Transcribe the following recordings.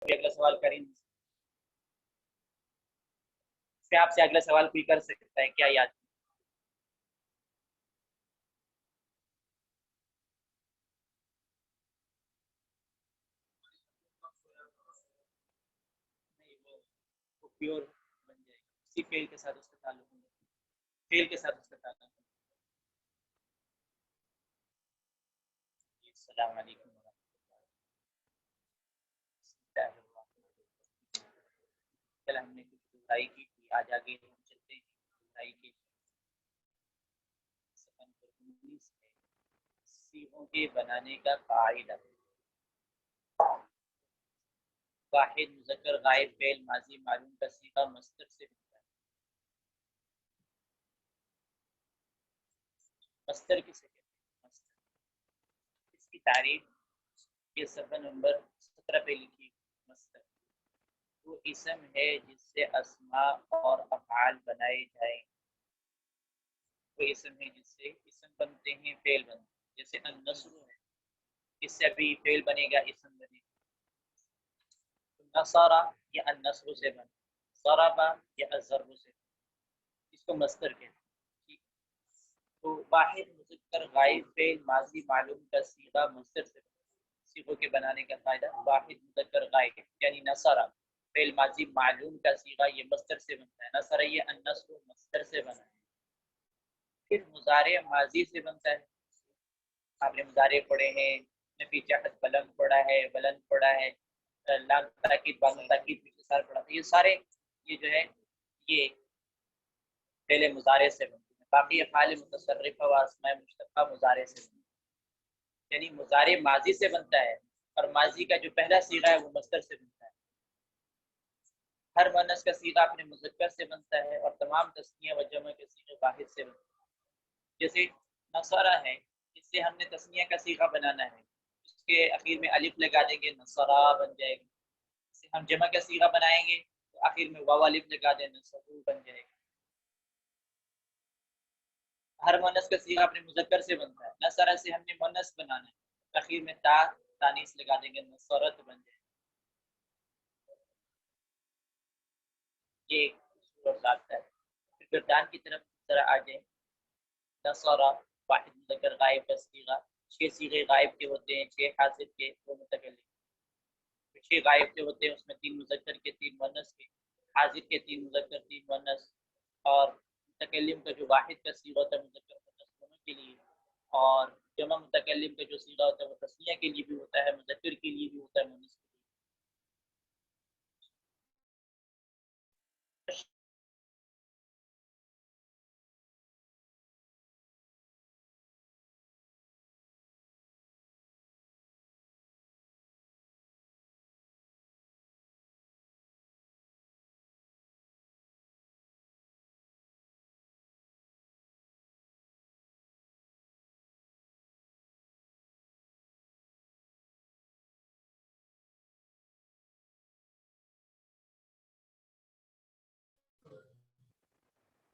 اگلا سوال کریں سے آپ سے اگلا سوال کوئی کر سکتا ہے کیا یاد؟ پیور بن جائے گا اسی فیل کے ساتھ اس کا تعلق ہوگا، فیل کے ساتھ اس کا تعلق ہوگا۔ السلام علیکم ورحمۃ اللہ۔ کل ہم نے کچھ دہرائی کی تھی، آج آگے ہم چلتے ہیں دہرائی کے صفحہ نمبر 19 میں صیغوں کے بنانے کا قاعدہ۔ واحد مذکر غائب فعل ماضی معلوم کا صیغہ مصدر سے بنتا ہے۔ مصدر کسے کہتے ہیں؟ مصدر اس کی تعریف یہ صفحہ نمبر 17 پہ لکھی۔ مصدر وہ اسم ہے جس سے اسماء اور افعال بنائے جائیں، وہ اسم ہے جس سے اسم بنتے ہیں، فعل بنتے ہیں۔ جیسے النصر ہے، اس سے ابھی فعل بنے گا، اسم بنے گا۔ نصر یا النصر سے بنے، ضرب یا الضرب سے بنے، اس کو مصدر کہتے ہیں۔ تو واحد مذکر غائب فعل ماضی معلوم کا صیغہ مصدر سے بنے۔ صیغوں کے بنانے کا قاعدہ واحد مذکر غائب یعنی نصر فعل ماضی معلوم کا صیغہ یہ مصدر سے بنتا ہے۔ نصر یہ النصر مصدر سے بنا ہے۔ پھر مضارع ماضی سے بنتا ہے۔ آپ نے مضارع پڑھے ہیں، نفی جہت بلند پڑھا ہے، بلند پڑھا ہے، لام تاکید بام تاکید سار پڑھا ہے، یہ سارے یہ جو ہے یہ پہلے مضارع سے بنتے ہیں۔ باقی افعال متصرفہ و اسماء مشتقہ مضارع سے بنتے ہیں، یعنی مضارع ماضی سے بنتا ہے اور ماضی کا جو پہلا صیغہ ہے وہ مصدر سے بنتا ہے۔ ہر مؤنث کا صیغہ اپنے مذکر سے بنتا ہے اور تمام تثنیہ و جمع کے صیغے واحد سے بنتے ہیں۔ جیسے نصرہ ہے، اس سے ہم نے تثنیہ کا صیغہ بنانا ہے، اس کے اخیر میں الف لگا دیں گے، نصرہ بن جائے گا۔ اس سے ہم جمع کا صیغہ بنائیں گے تو آخر میں واو الف لگا دیں، نصرو بن جائے گا۔ ہر مؤنث کا صیغہ اپنے مذکر سے بنتا ہے۔ نصرہ سے ہم نے مؤنث بنانا ہے، اخیر میں تا تانیث لگا دیں گے، نصرت بن جائے گا۔ یہ اصول اور ضابطہ ہے۔ پھر گردان کی طرف ذرا آ جائیں۔ نصرہ واحد مذکر غائب کا صیغہ، 6 صیغے غائب کے ہوتے ہیں، 6 حاضر کے، 2 متکلم۔ 6 غائب کے ہوتے ہیں، اس میں 3 مذکر کے، 3 مؤنث کے، حاضر کے 3 مذکر 3 مؤنث، اور متکلم کا جو واحد کا صیغہ ہوتا ہے مذکر مؤنث دونوں کے لیے، اور جمع متکلم کا جو صیغہ ہوتا ہے وہ تثنیہ کے لیے بھی ہوتا ہے، مذکر کے لیے بھی ہوتا ہے، مؤنث کے لیے۔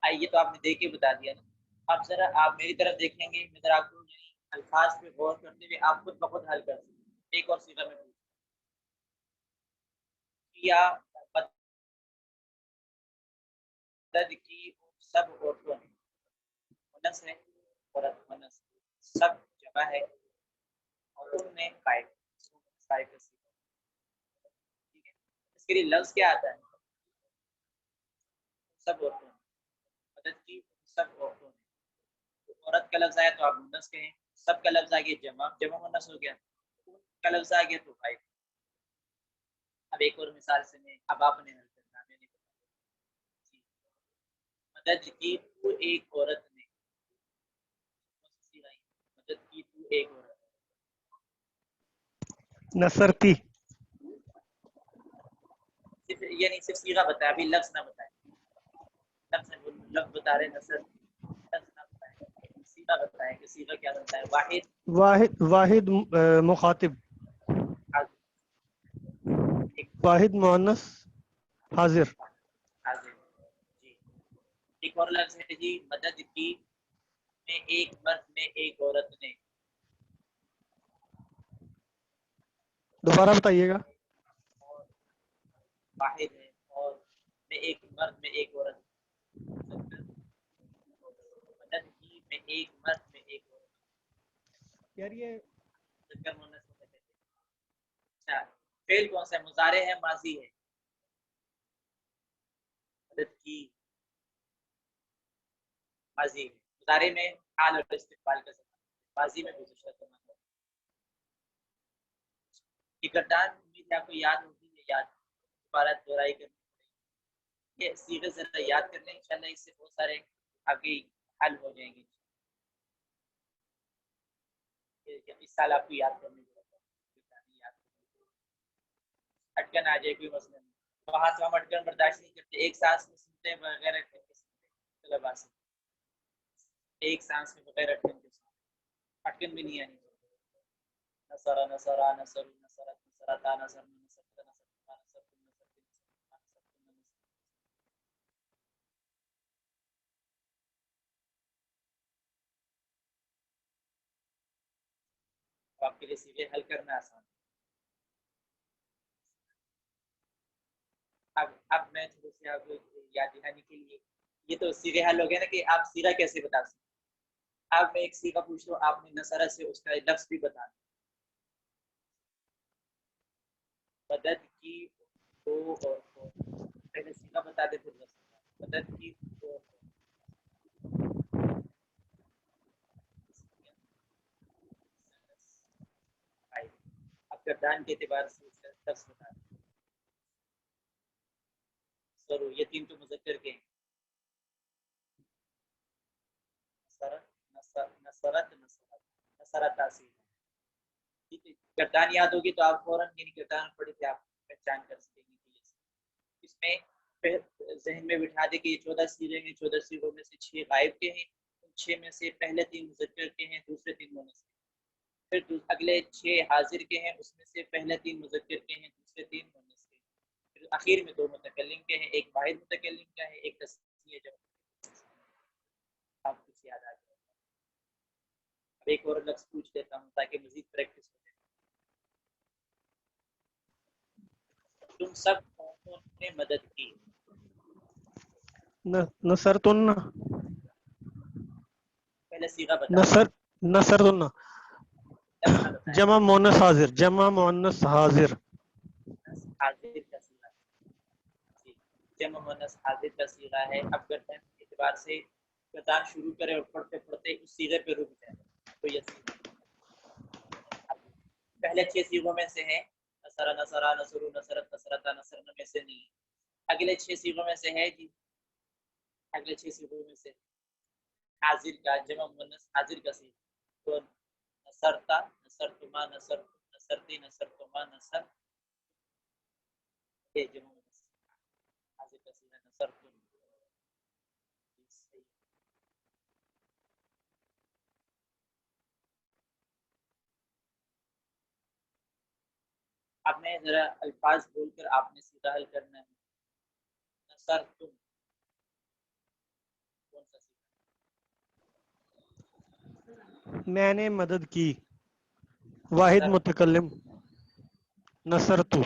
آئیے تو آپ نے دیکھ کے بتا دیا نا۔ اب ذرا آپ میری طرف دیکھیں گے، میں ذرا آپ کو الفاظ پہ غور کرتے ہوئے آپ خود بخود حل کر سکتے ہیں۔ ایک اور صیغہ میں پوچھتا کیا مدد کی سب عورتوں نے، مؤنث ہے، عورت مؤنث، سب جمع ہے، اور ان میں قائد قائد کا صیغہ، ٹھیک ہے۔ اس کے لیے لفظ کیا آتا ہے؟ سب عورتوں نے، مدد کی سب عورتوں نے۔ تو عورت کا لفظ آیا تو آپ مؤنث کہیں، سب کا لفظ آ گیا جمع، جمع مؤنث ہو گیا، کا لفظ آ گیا تو قائد۔ اب ایک اور مثال سے میں، اب آپ نے حل کرنا، میں نے جی مدد کی تو ایک عورت نے، مدد کی تو ایک عورت نصرتی، صرف یعنی صرف صیغہ بتایا، ابھی لفظ نہ بتائیں، لفظ بتا رہے نصر، لفظ نہ بتائیں، صیغہ بتائیں کہ صیغہ کیا بنتا ہے؟ واحد مخاطب، واحد مؤنث حاضر۔ حاضر جی۔ ایک اور لفظ ہے جی مدد کی میں ایک مرد میں ایک عورت نے، دوبارہ بتائیے گا۔ واحد ہے اور میں ایک مرد میں ایک عورت مدد کی میں ایک مرد میں ایک عورت یار یہ مذکر مؤنث متکلم اچھا فعل کون سا ہے مضارع ہے ماضی ہے مدد کی ماضی ہے مضارع میں حال اور استقبال کا زمانہ ماضی میں گزشتہ زمانہ یہ گردان امید ہے آپ کو یاد ہوگی یہ یاد دوبارہ دہرائی کرنی پڑے گی یہ صیغے ذرا یاد کر لیں انشاءاللہ اس سے بہت سارے آگے حل ہو جائیں گے اس سال آپ کو یاد کرنے کی ضرورت ہے اٹکن آ جائے کوئی مسئلہ نہیں وہاں سے ہم اٹکن برداشت نہیں کرتے ایک سانس میں سنتے ہیں بغیر اٹکن کے سنتے طلبا سے ایک سانس میں بغیر اٹکن کے سنتے اٹکن بھی نہیں آنی نصرا نصرا نصر نصرت نصرتا نصر نصرت نصرتا نصرت آپ کے لیے سیدھے حل کرنا آسان اب میں تھوڑی سی آپ یاد دہانی کے لیے یہ تو سیدھے حل ہو گیا نا کہ آپ سیدھا کیسے بتا سکتے اب میں ایک سیدھا پوچھ لوں آپ نے نصرہ سے اس کا لفظ بھی بتا مدد کی دو اور پہلے سیدھا بتا دے پھر مدد کی دو اب گردان کے اعتبار سے اس کا لفظ بتا دیں سرو یہ تین تو مذکر کے ہیں نصرت نصرت تاثیر ٹھیک ہے گردان یاد ہوگی تو آپ فوراً یعنی گردان پڑھی تھی آپ پہچان کر سکیں گے اس میں ذہن میں بٹھا دے کہ یہ 14 سیغے ہیں 14 سیغوں میں سے 6 غائب کے ہیں ان 6 میں سے پہلے 3 مذکر کے ہیں دوسرے 3 مؤنث کے پھر اگلے 6 حاضر کے ہیں اس میں سے پہلے 3 مذکر کے ہیں دوسرے 3 مؤنث کے پھر اخیر میں 2 متکلم کے ہیں ایک واحد متکلم کا ہے ایک تسنیہ جمع آپ کچھ یاد آ جائے اب ایک اور لفظ پوچھ لیتا ہوں تاکہ مزید پریکٹس ہو جائے تم سب قوموں نے مدد کی نصرتن پہلے صیغہ بتا نصرتن لفظ بتائیں جمع مؤنث حاضر جمع مؤنث حاضر حاضر کا صیغہ جمع مؤنث حاضر کا صیغہ ہے اب گردان کے اعتبار سے گردان شروع کرے اور پڑھتے پڑھتے اس صیغے پہ رک جائے تو یہ پہلے 6 صیغوں میں سے ہے نصرا نصرا نصر نصرت نصرتا نصرنا میں سے نہیں اگلے 6 صیغوں میں سے ہے جی اگلے 6 صیغوں میں سے حاضر کا جمع مؤنث حاضر کا صیغہ تو نصرتا نصرتما نصر نصرتی نصرتما نصر یہ جمع مؤنث حاضر کا صیغہ نصرتم آپ نے ذرا الفاظ بول کر آپ نے سیدھا حل کرنا ہے نصرتم کون سا میں نے مدد کی واحد متکلم نصرتو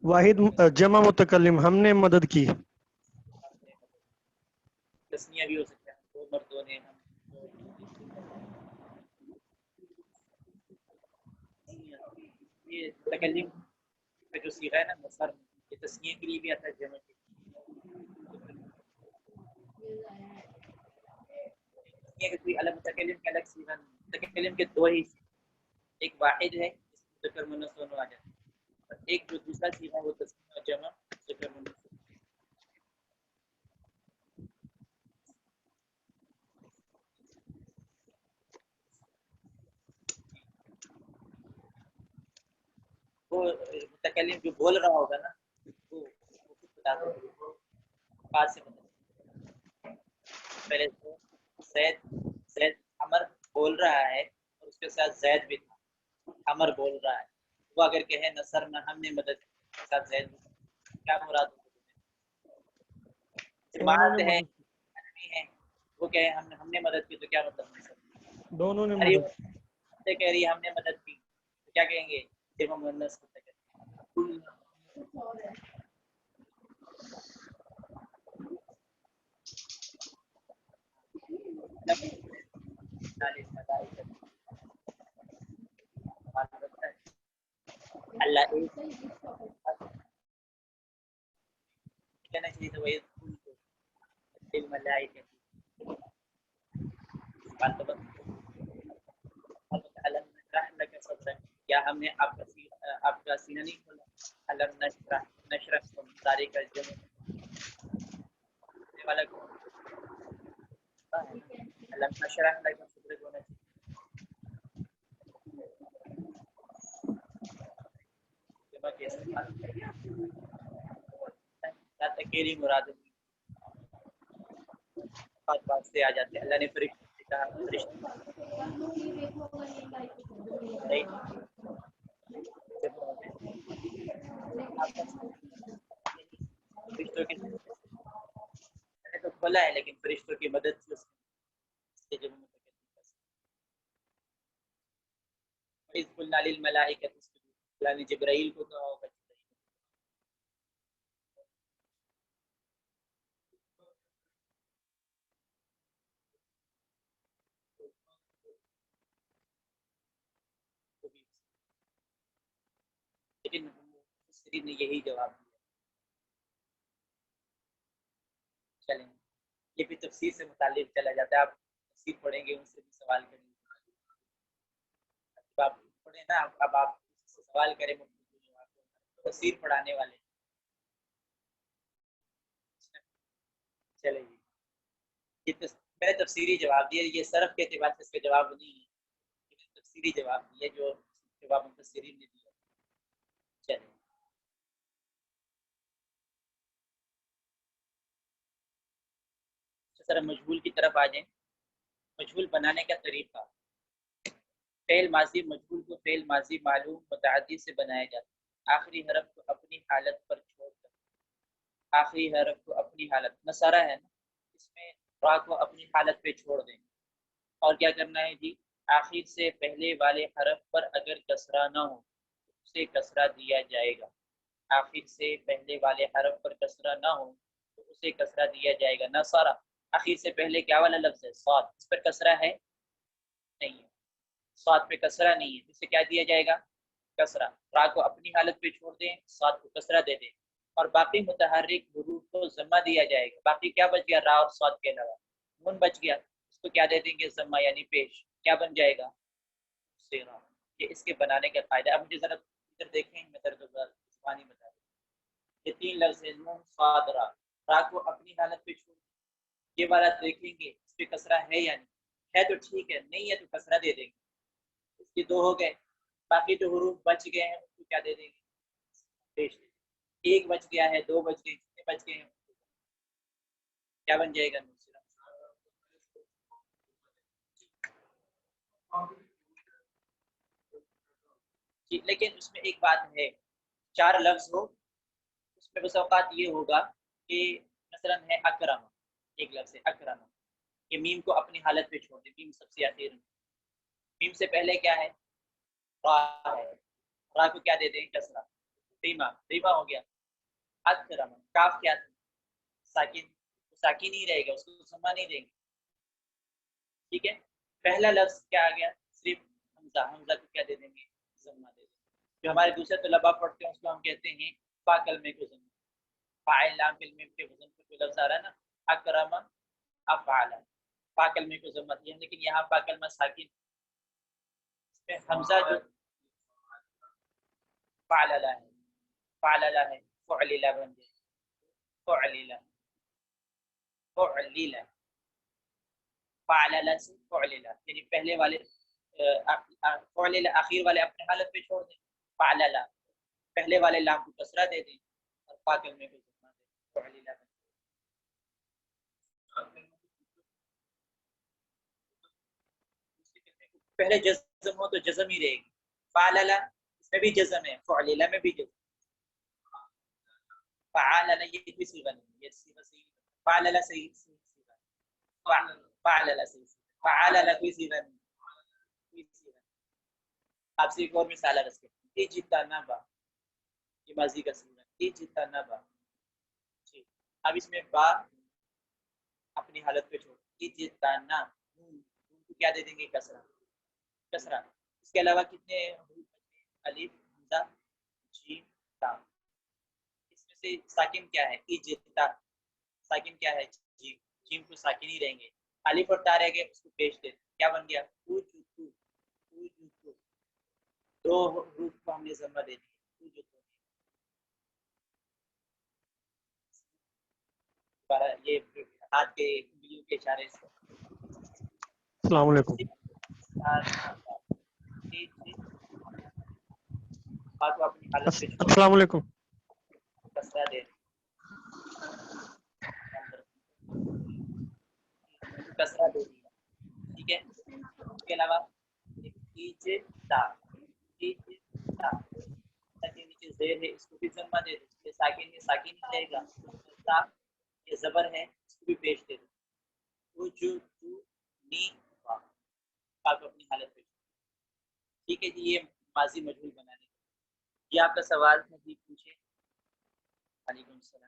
واحد جمع متکلم ہم نے مدد کی تسنیہ بھی ہو سکتا ہے دو مردوں نے ہم یہ متکلم کا جو صیغہ ہے نا نصر یہ تسنیہ کے لیے بھی آتا ہے جمع کے لیے کوئی الگ متکلم کے الگ صیغہ نہیں متکلم کے دو ہی ایک واحد ہے جس میں ذکر مؤنث دونوں آ جاتے ہیں اور ایک جو دوسرا صیغہ وہ تسنیہ جمع ذکر مؤنث وہ متکلم جو بول رہا ہوگا نا وہ خود بتا دو بات سے بتا پہلے تو زید عمر بول رہا ہے اور اس کے ساتھ زید بھی تھا عمر بول رہا ہے وہ اگر کہے نصر نہ ہم نے مدد کے ساتھ زید کیا مراد جماعت ہے وہ کہے ہم نے مدد کی تو کیا مطلب دونوں نے ارے مدد سے کہہ رہی ہے ہم نے مدد کی تو کیا کہیں گے جمع مؤنث اللہ کہنا چاہیے تو وہی الملائکہ بات تو بس علم نشرح لک صدرک کیا ہم نے آپ کا سینہ نہیں کھولا علم نشرح سارے کا جمع والا علم نشرح لک صدرک ہونا چاہیے جمع کے استعمال تکیری مراد بات سے آ جاتے ہیں اللہ نے فرشتوں سے کہا فرشتوں کی میں نے تو کھولا ہے لیکن فرشتوں کی مدد سے اس کے جب اس قلنا للملائکۃ اسجدوا اللہ نے جبرائیل کو کہا ہوگا لیکن مفسرین نے یہی جواب دیا چلیں یہ بھی تفسیر سے متعلق چلا جاتا ہے آپ تفسیر پڑھیں گے ان سے بھی سوال کریں گے آپ پڑھیں نا اب آپ سے سوال کریں تفسیر پڑھانے والے چلیں جی میں نے تفسیری جواب دیا یہ صرف کے اعتبار سے اس کا جواب نہیں ہے تفسیری جواب دیا جو جواب مفسرین نے دیا چلیں ذرا مجہول کی طرف آ جائیں مجہول بنانے کا طریقہ فعل ماضی مجہول کو فعل ماضی معلوم متعدی سے بنایا جاتا ہے آخری حرف کو اپنی حالت پر چھوڑ کر آخری حرف کو اپنی حالت نصارہ ہے نا اس میں را کو اپنی حالت پہ چھوڑ دیں اور کیا کرنا ہے جی آخر سے پہلے والے حرف پر اگر کسرہ نہ ہو تو اسے کسرہ دیا جائے گا آخر سے پہلے والے حرف پر کسرہ نہ ہو تو اسے کسرہ دیا جائے گا نصارہ آخر سے پہلے کیا والا لفظ ہے صاد اس پر کسرہ ہے نہیں ہے صاد پہ کسرہ نہیں ہے اسے کیا دیا جائے گا کسرہ را کو اپنی حالت پہ چھوڑ دیں صاد کو کسرہ دے دیں اور باقی متحرک حروف کو ضمہ دیا جائے گا باقی کیا بچ گیا را اور صاد کے علاوہ نون بچ گیا اس کو کیا دے دیں گے ضمہ یعنی پیش کیا بن جائے گا سیرا یہ اس کے بنانے کا فائدہ اب مجھے ذرا ادھر دیکھیں میں درد زبانی بتا دوں یہ تین لفظ ہیں نون صاد را کو اپنی حالت پہ چھوڑ یہ والا دیکھیں گے اس پہ کسرہ ہے یا نہیں ہے تو ٹھیک ہے نہیں ہے تو کسرہ دے دیں گے اس کے دو ہو گئے باقی جو حروف بچ گئے ہیں اس کو کیا دے دیں گے پیش دے دیں ایک بچ گیا ہے دو بچ گئے کتنے بچ گئے ہیں کیا بن جائے گا جی لیکن اس میں ایک بات ہے چار لفظ ہو اس میں بس اوقات یہ ہوگا کہ مثلا ہے اکرم ایک لفظ ہے اکرم یہ میم کو اپنی حالت پہ چھوڑ دیں میم سب سے آخر میم سے پہلے کیا ہے را ہے را کو کیا دے دیں کسرہ ریما ہو گیا اکرم کاف کیا تھا ساکن ہی رہے گا اس کو ضمہ نہیں دیں گے ٹھیک ہے پہلا لفظ کیا آ گیا صرف حمزہ کو کیا دے دیں گے ضمہ دے دیں گے جو ہمارے دوسرے طلباء پڑھتے ہیں اس کو ہم کہتے ہیں فا کلمے کو ضمہ فاعل لام کلمے کے وزن پر جو لفظ آ رہا ہے نا اکرم افعل فا کلمے کو ضمہ دیا لیکن یہاں فا کلمہ ساکن اس میں حمزہ جو فعللا ہے فعللا ہے فعللا بن جائے فعللا فعللا فعللا سے فعللا یعنی پہلے والے فعللا آخر والے اپنے حالت پہ چھوڑ دیں فعللا پہلے والے لام کو کسرہ دے دیں اور فا کلمے کو ضمہ دے دیں. فعلل پہلے جزم ہو تو جزم ہی رہے گی. فعلل اس میں بھی جزم ہے, فعلل میں بھی جزم. فعلل یہ بھی صیغہ نہیں, یہ صیغہ صحیح. فعلل صحیح صیغہ, فعلل صحیح, فعلل کوئی صیغہ نہیں, کوئی صیغہ نہیں. آپ سے ایک اور مثال عرض کرتے ہیں. اجتنبا یہ ماضی کا صیغہ ہے. اجتنبا ٹھیک. اب اس میں با اپنی حالت پہ چھوڑ. اجتنا کو کیا دے دیں گے؟ کسرہ. کسرہ. اس کے علاوہ کتنے حروف بچے؟ الف حمزہ جیم تا. اس میں سے ساکن کیا ہے؟ اجتا. ساکن کیا ہے؟ جیم. جیم کو ساکن ہی رہیں گے. الف اور تا رہ گئے, اس کو پیش دے. کیا بن گیا؟ اوجتو. اوجتو. دو حروف کو ہم نے ضمہ دے دیا. اوجتو. یہ ہاتھ کے انگلیوں کے اشارے سے. السلام علیکم. ہاتھ کو اپنی حالت پہ چھوڑ السلام علیکم. کسرہ دے کسرہ دے دیا. ٹھیک ہے. اس کے علاوہ ایجتا. ایجتا تاکہ نیچے زیر ہے, اس کو بھی ضمہ دے دو. یہ ساکن ہے, ساکن ہی رہے گا. تا یہ زبر ہے, اس کو بھی پیش دے دو. وجودو نی وا. آپ اپنی حالت پہ. ٹھیک ہے جی. یہ ماضی مجہول بنانے کا. یہ آپ کا سوال مزید پوچھے. وعلیکم السلام.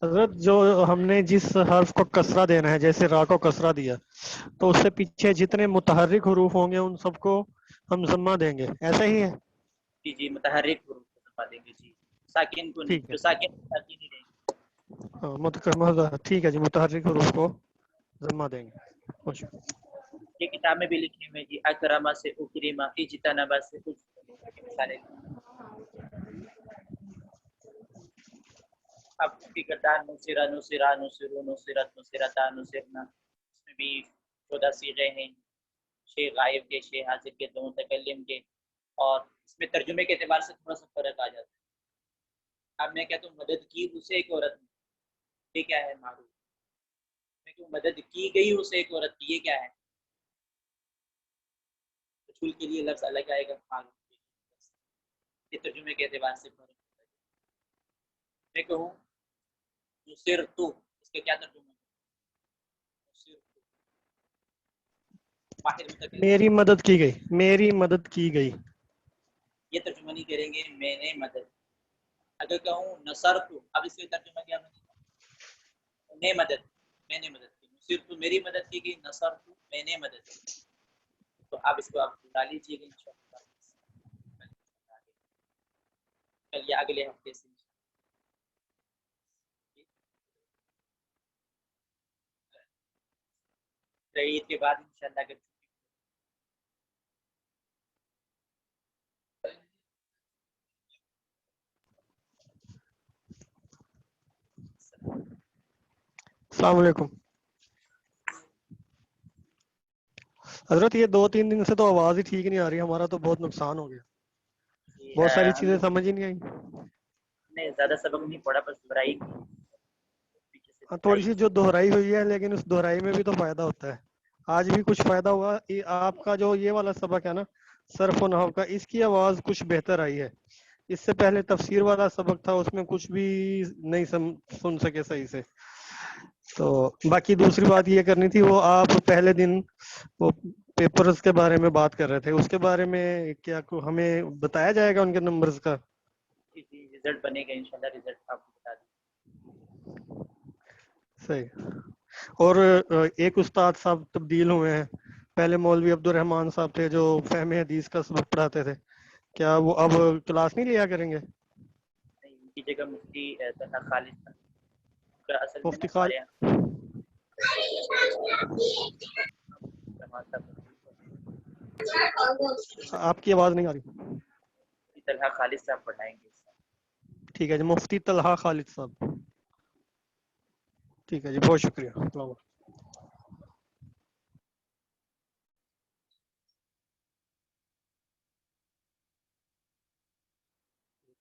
حضرت جو ہم نے جس حرف کو کسرہ دینا ہے, جیسے را کو کسرہ دیا, تو اس سے پیچھے جتنے متحرک حروف ہوں گے ان سب کو ہم ضمہ دیں گے, ایسا ہی ہے؟ جی جی, متحرک حروف کو ضمہ دیں گے. جی ساکن کو نہیں. ٹھیک ہے. جو ساکن ساکن ہی رہیں گے. ٹھیک ہے جی, متحرک حروف کو ضمہ دیں گے. خوش. یہ کتاب میں بھی لکھے ہوئے جی. اکرما سے اکریما, اجتنبا سے اجتنبا کی مثالیں. اب کی کردار نصرہ نصرہ نصرو نصرت نصرتا نصرنا, اس میں بھی 14 صیغے ہیں. شے غائب کے, شے حاضر کے, دو متکلم کے. اور اس میں ترجمے کے اعتبار سے تھوڑا سا فرق آ جاتا ہے. اب میں کہتا ہوں مدد کی اسے ایک عورت نے, یہ کیا ہے؟ معروف. میں کہوں مدد کی گئی اسے ایک عورت کی, یہ کیا ہے؟ مجھول کے لیے لفظ الگ آئے گا, معروف. یہ ترجمے کے اعتبار سے فرق ہوتا ہے. میں کہوں نصرتو, اس کا کیا ترجمہ ہے؟ نصرتو. واحد متکلم. میری مدد کی گئی, میری مدد کی گئی. یہ ترجمہ نہیں کریں گے, میں نے مدد. اگر کہوں نصرتو, اب اس کا ترجمہ کیا بنے گا؟ نے مدد, میں نے مدد کی. نصرتو میری مدد کی گئی, نصرتو میں نے مدد کی. تو اب اس کو آپ بتا لیجیے گا انشاءاللہ. چلیے اگلے ہفتے سے عید کے بعد انشاءاللہ اگر السلام علیکم. حضرت یہ 2-3 دن سے تو آواز ہی ٹھیک نہیں آ رہی, ہمارا تو بہت نقصان ہو گیا. بہت ساری ہم چیزیں لوگ سمجھ ہی نہیں آئی. نے زیادہ سبق نہیں پڑھا, بس دہرائی کی. پیچھے سے تھوڑی دہرائی سی کی. جو دہرائی ہوئی ہے, لیکن اس دہرائی میں بھی تو فائدہ ہوتا ہے. آج بھی کچھ فائدہ ہوا. آپ کا جو یہ والا سبق ہے نا, صرف و نحو کا, اس کی آواز کچھ بہتر آئی ہے. اس سے پہلے تفسیر والا سبق تھا, اس میں کچھ بھی نہیں سن سکے صحیح سے. تو باقی دوسری بات یہ کرنی تھی, وہ آپ پہلے دن وہ پیپرز کے بارے میں بات کر رہے تھے, اس کے بارے میں کیا ہمیں بتایا جائے گا ان کے نمبرز کا؟ جی رزلٹ بنے گا انشاءاللہ. رزلٹ آپ کو بتا دیں. صحیح. اور ایک استاد صاحب تبدیل ہوئے ہیں. پہلے مولوی عبد الرحمان صاحب تھے جو فہم حدیث کا سبق پڑھاتے تھے, کیا وہ اب کلاس نہیں لیا کریں گے؟ ان کی جگہ مفتی طلحہ خالد کا اصل میں نا مفتی ہمارے خالد, یہاں آپ کی آواز نہیں آ رہی. مفتی طلحہ خالد صاحب پڑھائیں گے. ٹھیک ہے جی, مفتی طلحہ خالد صاحب. ٹھیک ہے جی, بہت شکریہ. السلام علیکم.